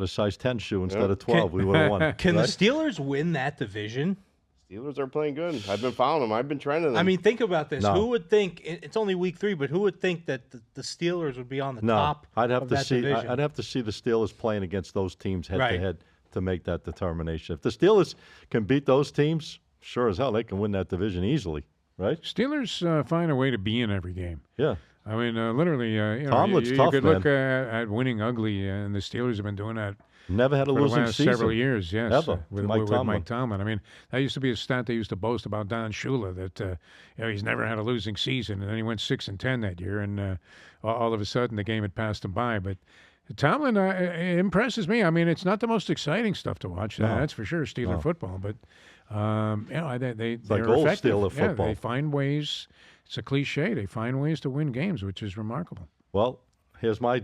a size 10 shoe instead of 12, we would have won. Can right? the Steelers win that division? Steelers are playing good. I've been following them. I've been trending them. I mean, think about this. No. Who would think it's only week 3, but who would think that the Steelers would be on the No, top I'd have of to that see. division? I'd have to see the Steelers playing against those teams head Right. to head to make that determination. If the Steelers can beat those teams, sure as hell they can win that division easily, right? Steelers find a way to be in every game. Yeah. I mean, literally, Tomlin's you tough, could man. look at winning ugly, and the Steelers have been doing that Never had a for the losing last season. several years. Yes, Ever, with Mike Tomlin. I mean, that used to be a stat they used to boast about Don Shula that he's never had a losing season, and then he went 6-10 that year, and all of a sudden the game had passed him by. But Tomlin impresses me. I mean, it's not the most exciting stuff to watch. That's for sure, Steeler football, but. They're like old effective. Steeler football. They find ways. It's a cliche. They find ways to win games, which is remarkable. Well, here's my.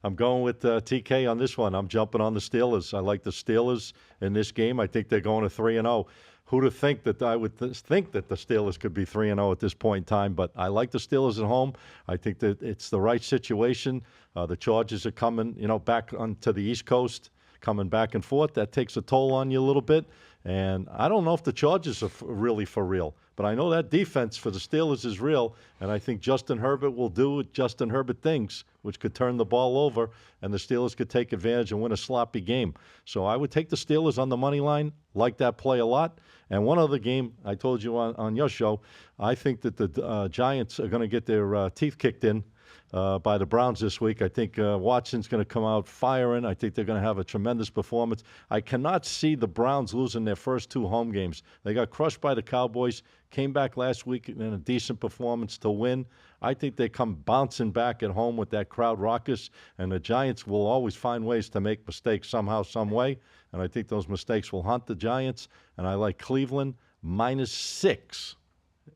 I'm going with TK on this one. I'm jumping on the Steelers. I like the Steelers in this game. I think they're going to 3-0. Who'd have think that I would think that the Steelers could be 3-0 at this point in time? But I like the Steelers at home. I think that it's the right situation. The Chargers are coming, back onto the East Coast, coming back and forth. That takes a toll on you a little bit. And I don't know if the Chargers are really for real, but I know that defense for the Steelers is real, and I think Justin Herbert will do Justin Herbert things, which could turn the ball over, and the Steelers could take advantage and win a sloppy game. So I would take the Steelers on the money line, like that play a lot. And one other game, I told you on your show, I think that the Giants are going to get their teeth kicked in by the Browns this week. I think Watson's going to come out firing. I think they're going to have a tremendous performance. I cannot see the Browns losing their first 2 home games. They got crushed by the Cowboys, came back last week in a decent performance to win. I think they come bouncing back at home with that crowd raucous, and the Giants will always find ways to make mistakes somehow, some way, and I think those mistakes will haunt the Giants, and I like Cleveland -6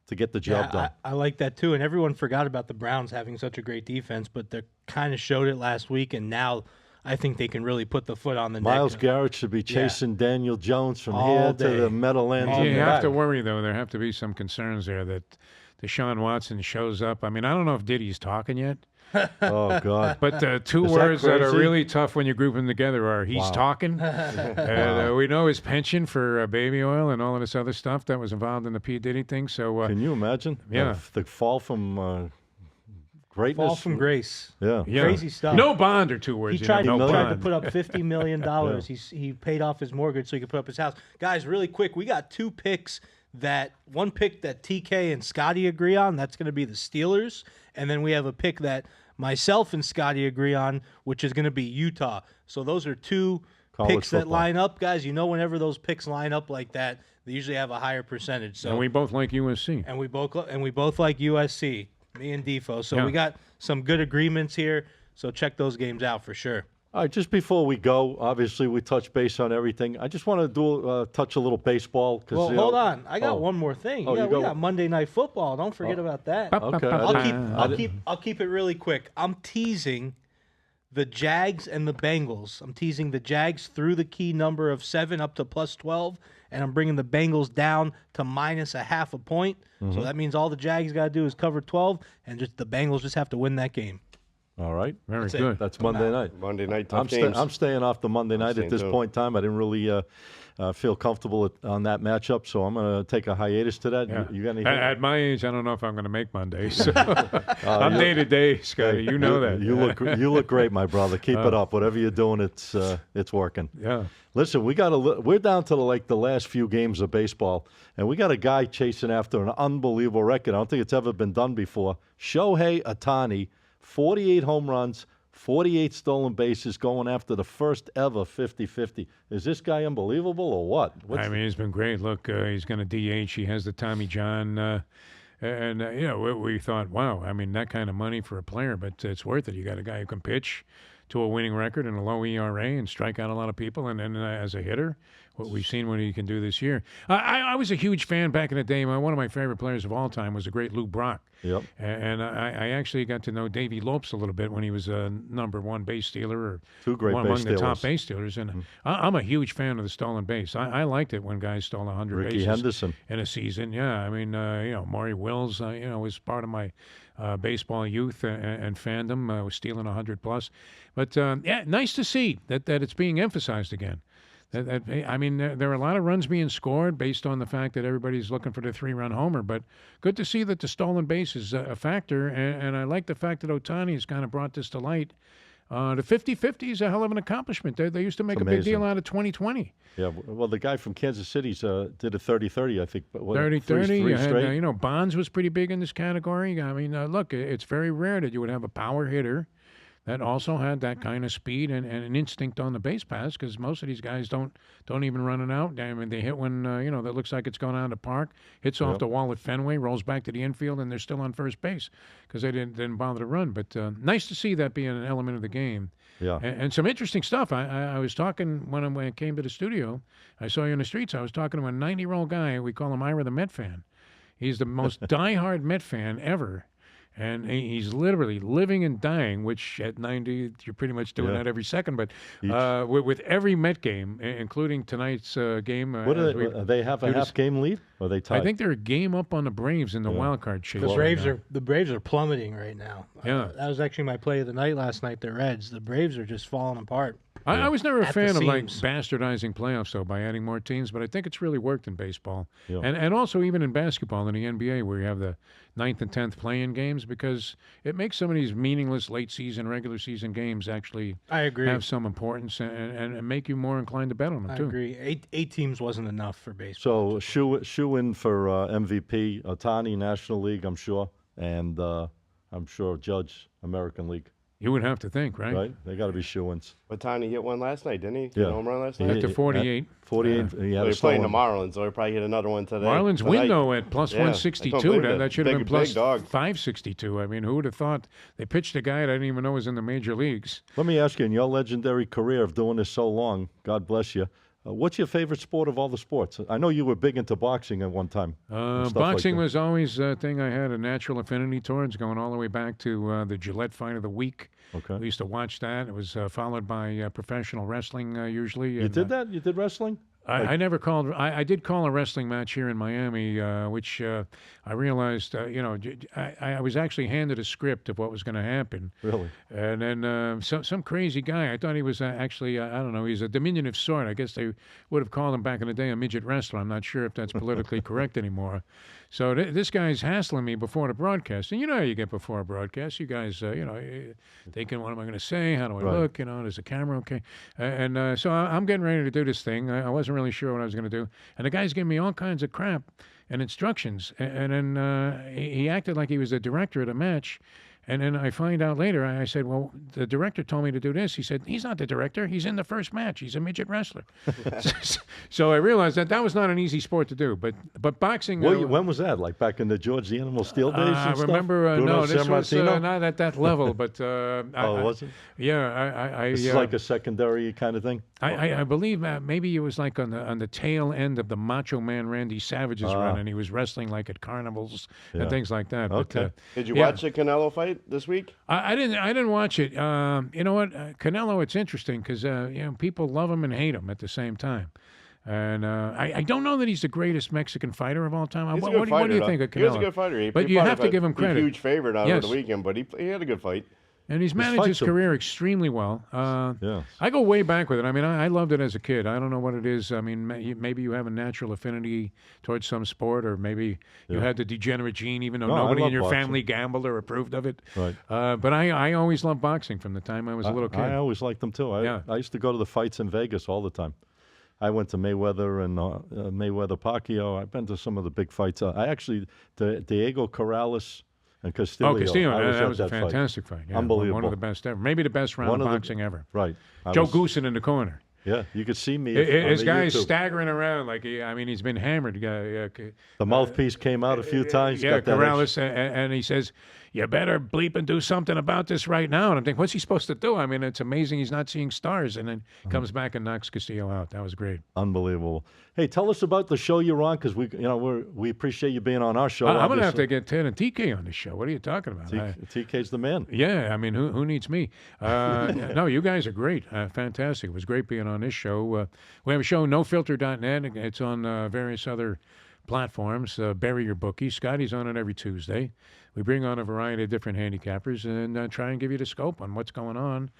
to get the job done. I like that too. And everyone forgot about the Browns having such a great defense, but they kind of showed it last week, and now I think they can really put the foot on the Myles neck. Garrett should be chasing Daniel Jones from All here day. to the Meadowlands. You and have back. to worry, though. There have to be some concerns there that Deshaun Watson shows up. I mean, I don't know if Diddy's talking yet. Oh, God. But the 2 Is that words that are crazy? really tough when you group them together are he's talking. We know his penchant for baby oil and all of this other stuff that was involved in the P. Diddy thing. So Can you imagine? Yeah. The fall from greatness. Fall from grace. Yeah. yeah. Crazy stuff. No bond are 2 words. He tried, no tried to bond. put up $50 million. He paid off his mortgage so he could put up his house. Guys, really quick, we got 2 picks one pick that TK and Scotty agree on. That's going to be the Steelers. And then we have a pick that myself and Scotty agree on, which is going to be Utah. So those are 2 College picks that football. line up. Guys, whenever those picks line up like that, they usually have a higher percentage. So And we both like USC. and we both like USC, me and Defo. So Yeah. we got some good agreements here. So check those games out for sure. All right, just before we go, obviously we touched base on everything. I just want to touch a little baseball. Well, hold on. I got one more thing. Oh, Yeah, you we go- got Monday Night Football. Don't forget about that. Okay. I'll keep it really quick. I'm teasing the Jags and the Bengals. I'm teasing the Jags through the key number of 7 up to +12, and I'm bringing the Bengals down to -0.5 point. So that means all the Jags got to do is cover 12, and just the Bengals just have to win that game. All right. Very That's it. good. That's Monday night. Monday night tough games. I'm staying off the Monday night at staying this too. point in time. I didn't really feel comfortable on that matchup, so I'm going to take a hiatus to that. Yeah. You got anything? At my age, I don't know if I'm going to make Mondays. So I'm day to day, Scotty. You know that. You look great, my brother. Keep it up. Whatever you're doing, it's working. Yeah. Listen, we're down to the last few games of baseball, and we got a guy chasing after an unbelievable record. I don't think it's ever been done before. Shohei Ohtani, 48 home runs, 48 stolen bases, going after the first ever 50-50. Is this guy unbelievable or what? I mean, he's been great. Look, he's going to DH. He has the Tommy John. We thought, wow, I mean, that kind of money for a player, but it's worth it. You got a guy who can pitch to a winning record and a low ERA and strike out a lot of people. And then as a hitter, what we've seen what he can do this year. I was a huge fan back in the day. One of my favorite players of all time was the great Lou Brock. Yep. And I actually got to know Davey Lopes a little bit when he was a #1 base stealer or 2 great one base among the top stealers. base stealers. And I'm a huge fan of the stolen base. I liked it when guys stole 100 Ricky bases Henderson. in a season. Yeah, I mean, Maury Wills, was part of my baseball youth and fandom. Was stealing 100 plus. But nice to see that it's being emphasized again. I mean, there are a lot of runs being scored based on the fact that everybody's looking for the 3-run homer. But good to see that the stolen base is a factor. And I like the fact that Ohtani has kind of brought this to light. The 50-50 is a hell of an accomplishment. They used to make a big deal out of 20-20. Yeah, well, the guy from Kansas City did a 30-30, I think. 30-30. You know, Bonds was pretty big in this category. I mean, look, it's very rare that you would have a power hitter that also had that kind of speed and an instinct on the base pass, because most of these guys don't even run it out. I mean, they hit one, that looks like it's going out of the park, hits off the wall at Fenway, rolls back to the infield, and they're still on first base because they didn't bother to run. But nice to see that being an element of the game. Yeah. And some interesting stuff. I was talking when I came to the studio. I saw you in the streets. I was talking to a 90-year-old guy. We call him Ira the Met fan. He's the most diehard Met fan ever. And he's literally living and dying, which at 90, you're pretty much doing that every second. But with every Met game, including tonight's game. What do they have a half-game lead? Or are they tied? I think they're a game up on the Braves in the wild card chase. The Braves are plummeting right now. Yeah. That was actually my play of the night last night, the Reds. The Braves are just falling apart. I was never a At fan the of like seams. bastardizing playoffs, though, by adding more teams, but I think it's really worked in baseball. Yeah. And also even in basketball in the NBA, where you have the 9th and 10th play-in games, because it makes some of these meaningless late season, regular season games actually I agree. have some importance and make you more inclined to bet on them, I too. agree. Eight teams wasn't enough for baseball. So shoe in for MVP, Ohtani, National League, I'm sure, and I'm sure Judge, American League. You would have to think, right? Right? They got to be shoe-ins. Ohtani hit one last night, didn't he? Yeah. Hit a home run last He night? At the 48. 48. He So had a you're playing the stolen. Marlins, so he'll probably hit another one today. Marlins win, tonight. though, at plus Yeah, I 162. don't believe it. That should have been Big plus dog. 562. I mean, who would have thought they pitched a guy I didn't even know was in the major leagues? Let me ask you, in your legendary career of doing this so long, God bless you, what's your favorite sport of all the sports? I know you were big into boxing at one time. and stuff like Boxing that. was always a thing I had a natural affinity towards, going all the way back to the Gillette Fight of the Week. Okay. We used to watch that. It was followed by professional wrestling usually. You did that? You did wrestling? I never called. I did call a wrestling match here in Miami, which I realized, I was actually handed a script of what was going to happen. Really? And then some crazy guy, I thought he was actually, I don't know, he's a diminutive sort. I guess they would have called him back in the day a midget wrestler. I'm not sure if that's politically correct anymore. So this guy's hassling me before the broadcast. And you know how you get before a broadcast. You guys, thinking, what am I going to say? How do I Right. look? Is the camera okay? So I'm getting ready to do this thing. I wasn't really sure what I was going to do. And the guy's giving me all kinds of crap and instructions. And then he acted like he was the director of the match. And then I find out later, I said, well, the director told me to do this. He said, he's not the director. He's in the first match. He's a midget wrestler. So I realized that was not an easy sport to do. But boxing... When was that? Like back in the George the Animal Steel days and I stuff? remember, Bruno no, this was Sammartino? not at that level. But Was it? Yeah, This is like a secondary kind of thing? I believe maybe it was like on the tail end of the Macho Man Randy Savage's run, and he was wrestling like at carnivals Yeah. and things like that. Okay. But, Did you yeah. watch the Canelo fight this week? I didn't watch it. You know what, Canelo? It's interesting because people love him and hate him at the same time. And I don't know that he's the greatest Mexican fighter of all time. He's a What, good what fighter, do you though. think of Canelo? He was a good fighter. But He you fought have to give him credit. A huge favorite over Yes. the weekend, but he had a good fight. And he's managed his fights are- career extremely well. Yeah. I go way back with it. I mean, I loved it as a kid. I don't know what it is. I mean, maybe you have a natural affinity towards some sport, or maybe you had the degenerate gene, even though No, I nobody in love your boxing. family gambled or approved of it. Right. But I always loved boxing from the time I was a little kid. I always liked them too. Yeah. I used to go to the fights in Vegas all the time. I went to Mayweather and Mayweather Pacquiao. I've been to some of the big fights. I actually, Diego Corrales and Castillo. Oh, Castillo, I that at was a fight. fantastic fight. Yeah, Unbelievable. One of the best ever. Maybe the best round One of of the- boxing ever. Right. Joe Goosen in the corner. Yeah, you could see me. His on the guy's YouTube. staggering around like he's been hammered. The mouthpiece came out a few times. Yeah, got that Corrales, and he says, "You better bleep and do something about this right now." And I'm thinking, what's he supposed to do? I mean, it's amazing he's not seeing stars, and then comes back and knocks Castillo out. That was great. Unbelievable. Hey, tell us about the show you're on, because we appreciate you being on our show. I'm going to have obviously. to get Ted and TK on this show. What are you talking about? TK's the man. Yeah, I mean, who needs me? No, you guys are great. Fantastic. It was great being on this show. We have a show, nofilter.net. It's on various other platforms. Bury Your Bookie. Scotty's on it every Tuesday. We bring on a variety of different handicappers and try and give you the scope on what's going on.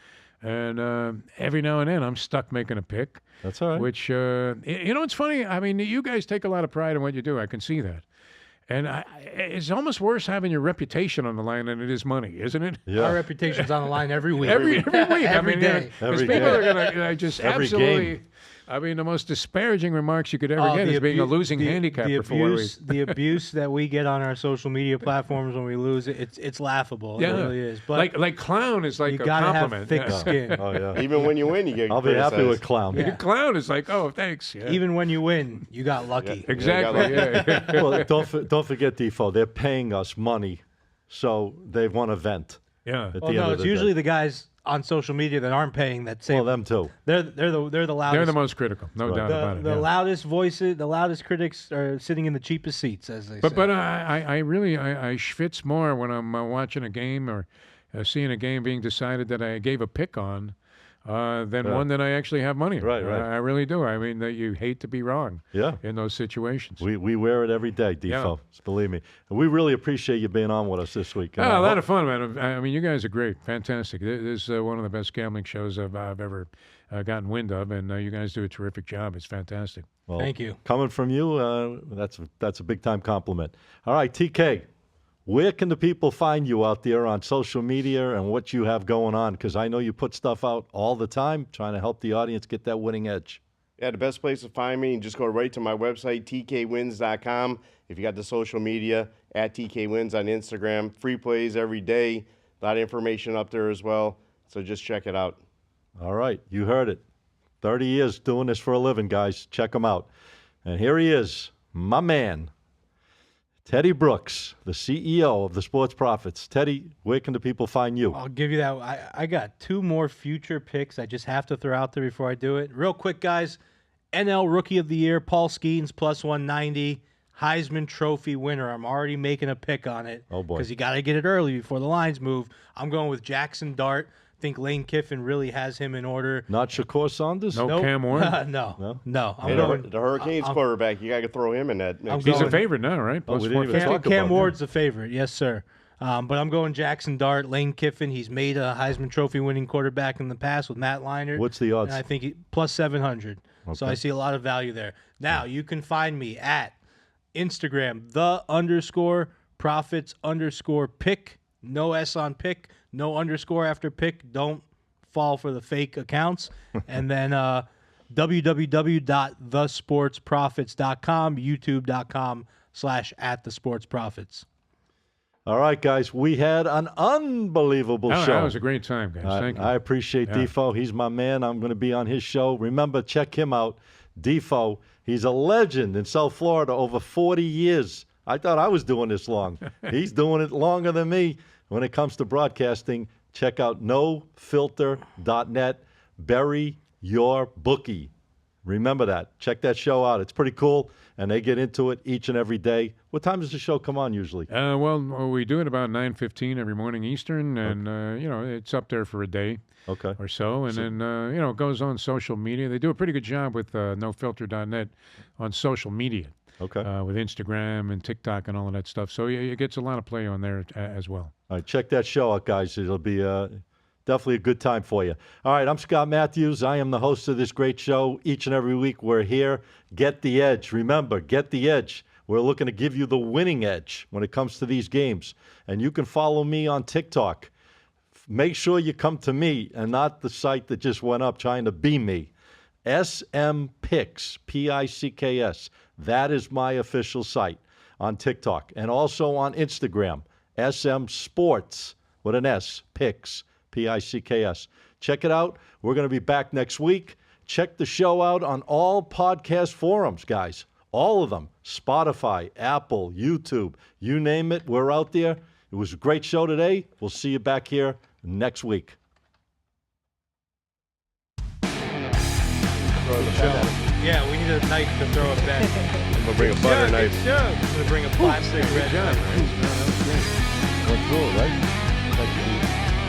And every now and then I'm stuck making a pick. That's all right. Which, it's funny. I mean, you guys take a lot of pride in what you do. I can see that. And it's almost worse having your reputation on the line than it is money, isn't it? Yeah. Our reputation's on the line every week. Every week. Every day. Because Every people day. are going to just Every absolutely. game. I mean, the most disparaging remarks you could ever get is being a losing handicapper for 1 week. The abuse that we get on our social media platforms when we lose, it's laughable. Yeah. It really is. But Like clown is like you a gotta compliment. have thick Yeah. skin. Oh yeah. Even when you win, you get I'll be happy with criticized. clown. Yeah. Clown is like, oh, thanks. Yeah. Even when you win, you got lucky. Exactly. Yeah. Well, don't forget, Defoe. They're paying us money, so they've won a vent. Yeah. At the Well, end no, of it's the usually day. the guys on social media that aren't paying that say Well, them too. they're the loudest. They're the most critical, no Right. doubt about it. the yeah. loudest voices, the loudest critics are sitting in the cheapest seats, as they say. But I really schwitz more when I'm watching a game or seeing a game being decided that I gave a pick on than one that I actually have money on. Right, right. I really do. I mean, that you hate to be wrong Yeah. in those situations. We wear it every day, Defoe. Believe me. And we really appreciate you being on with us this week. And Oh, I a lot hope- of fun, man. I mean, you guys are great. Fantastic. This is one of the best gambling shows I've ever gotten wind of, and you guys do a terrific job. It's fantastic. well, Thank you. Coming from you, that's a big time compliment. All right, TK, where can the people find you out there on social media and what you have going on? Because I know you put stuff out all the time, trying to help the audience get that winning edge. Yeah, the best place to find me, just go right to my website, tkwins.com. If you got the social media, at tkwins on Instagram. Free plays every day. A lot of information up there as well. So just check it out. All right, you heard it. 30 years doing this for a living, guys. Check him out. And here he is, my man, Teddy Brooks, the CEO of the Sports Profits. Teddy, where can the people find you? I'll give you that. I got two more future picks I just have to throw out there before I do it. Real quick, guys. NL Rookie of the Year, Paul Skeens, plus 190. Heisman Trophy winner. I'm already making a pick on it. Oh, boy. Because you got to get it early before the lines move. I'm going with Jackson Dart. I think Lane Kiffin really has him in order. Not Shakur Saunders? No Nope. Cam Warren? No. I'm Hey, going. the Hurricanes quarterback, you got to throw him in that mix. He's a going- favorite now, right? Oh, we Plus didn't even 450. talk Cam about Ward's the favorite, yes, sir. But I'm going Jackson Dart, Lane Kiffin. He's made a Heisman Trophy winning quarterback in the past with Matt Leinart. What's the odds? And I think plus 700. So Okay. I see a lot of value there. Now you can find me at Instagram, _profits_pick. No S on pick, no underscore after pick. Don't fall for the fake accounts. And then www.thesportsprofits.com, youtube.com/@thesportsprofits. All right, guys, we had an unbelievable show. That was a great time, guys. Thank you. I appreciate Yeah. Defoe. He's my man. I'm going to be on his show. Remember, check him out. Defoe, he's a legend in South Florida, over 40 years. I thought I was doing this long. He's doing it longer than me. When it comes to broadcasting, check out nofilter.net. Bury your bookie. Remember that. Check that show out. It's pretty cool, and they get into it each and every day. What time does the show come on usually? Well, we do it about 9:15 every morning Eastern, and it's up there for a day Okay. or so, and then it goes on social media. They do a pretty good job with nofilter.net on social media. Okay. With Instagram and TikTok and all of that stuff. So it gets a lot of play on there as well. All right, check that show out, guys. It'll be definitely a good time for you. All right, I'm Scott Matthews. I am the host of this great show. Each and every week we're here. Get the edge. Remember, get the edge. We're looking to give you the winning edge when it comes to these games. And you can follow me on TikTok. Make sure you come to me and not the site that just went up trying to be me. SM Picks, Picks. That is my official site on TikTok. And also on Instagram, SM Sports with an S, Picks, Picks. Check it out. We're going to be back next week. Check the show out on all podcast forums, guys. All of them. Spotify, Apple, YouTube, you name it. We're out there. It was a great show today. We'll see you back here next week. Yeah, we need a knife to throw it back. I'm going to bring a butter knife. I'm going to bring a plastic red knife. Went through it, right? Thank you.